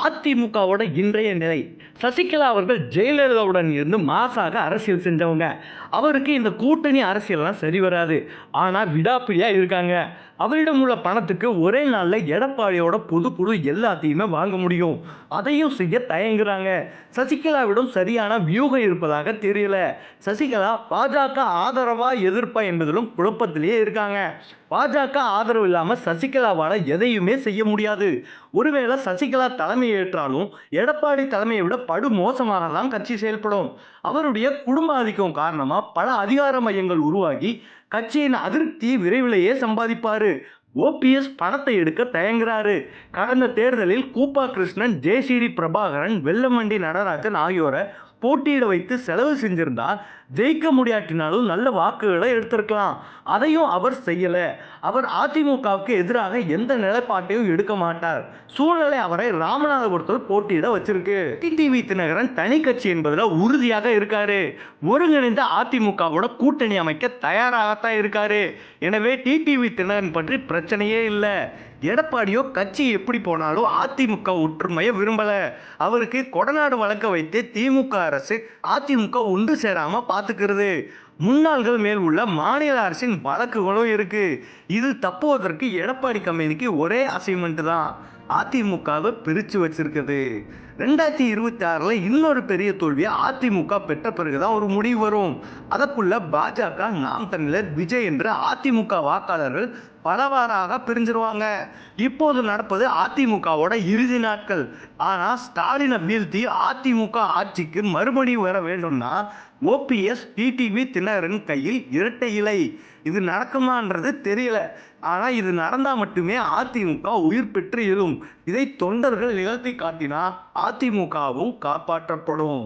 அதிமுகவோட இன்றைய நிலை. சசிகலா அவர்கள் ஜெயலலிதாவுடன் இருந்து மாசாக அரசியல் செஞ்சவங்க. அவருக்கு இந்த கூட்டணி அரசியல்லாம் சரி வராது. ஆனா விடாப்பிடியா இருக்காங்க. அவரிடம் உள்ள பணத்துக்கு ஒரே நாள்ல எடப்பாடியோட பொதுக்குழு எல்லாத்தையுமே வாங்க முடியும். அதையும் செய்ய தயங்குறாங்க. சசிகலாவிடம் சரியான வியூகம் இருப்பதாக தெரியல. சசிகலா பாஜக ஆதரவா எதிர்ப்பா என்பதிலும் குழப்பத்திலேயே இருக்காங்க. பாஜக ஆதரவு இல்லாம சசிகலாவால எதையுமே செய்ய முடியாது. ஒருவேளை சசிகலா தலைமை ஏற்றாலும் எடப்பாடி தலைமையை விட படு மோசமாக தான் கட்சி செயல்படும். அவருடைய குடும்ப ஆதிக்கம் காரணமா பல அதிகார மையங்கள் உருவாகி கட்சியின் அதிருப்தியை விரைவிலேயே சம்பாதிப்பாரு. ஓபிஎஸ் பணத்தை எடுக்க தயங்குறாரு. கடந்த தேர்தலில் கூப்பா கிருஷ்ணன், ஜேசிடி பிரபாகரன், வெல்லமண்டி நடராஜன் ஆகியோரை போட்டியிட வைத்து செலவு செஞ்சிருந்தா ஜெயிக்க முடியாட்டினாலும் நல்ல வாக்குகளை எடுத்திருக்கலாம். அதையும் அவர் செய்யல. அவர் அதிமுகவுக்கு எதிராக எந்த நிலைப்பாட்டையும் எடுக்க மாட்டார். சூழ்நிலை அவரை ராமநாதபுரத்தில் போட்டியிட வச்சிருக்கு. டிடிவி தினகரன் தனி கட்சி என்பதுல உறுதியாக இருக்காரு. ஒருங்கிணைந்த அதிமுகவோட கூட்டணி அமைக்க தயாராகத்தான் இருக்காரு. எனவே டிடிவி தினகரன் பற்றி பிரச்சனையே இல்லை. எடப்பாடியோ கட்சி எப்படி போனாலும் அதிமுக ஒற்றுமையை விரும்பல. அவருக்கு கொடநாடு வழக்க வைத்து திமுக அரசு அதிமுக ஒன்று சேராம பாத்துக்கிறது. முன்னாள்கள் மேல் உள்ள மாநில அரசின் வழக்குகளும் இருக்கு. இது தப்புவதற்கு எடப்பாடி கம்பெனிக்கு ஒரே அசைன்மெண்ட் தான், அதிமுகவை பிரிச்சு வச்சிருக்குது. 2026 இன்னொரு பெரிய தோல்வியை அதிமுக பெற்ற பிறகுதான் ஒரு முடிவு வரும். அதற்குள்ள பாஜக, நாம் தமிழர், விஜய் என்று அதிமுக வாக்காளர்கள் பலவாறாக பிரிஞ்சிருவாங்க. இப்போது நடப்பது அதிமுகவோட இறுதி நாட்கள். ஆனா ஸ்டாலினை வீழ்த்தி அதிமுக ஆட்சிக்கு மறுபடியும் வர வேண்டும்னா ஓபிஎஸ், டிடிவி தினகரன் கையில் இரட்டை இலை. இது நடக்குமான்றது தெரியல. ஆனா இது நடந்தா மட்டுமே அதிமுக உயிர் பெற்று எழும். இதை தொண்டர்கள் நிகழ்த்தி காட்டினா அதிமுகவும் காப்பாற்றப்படும்.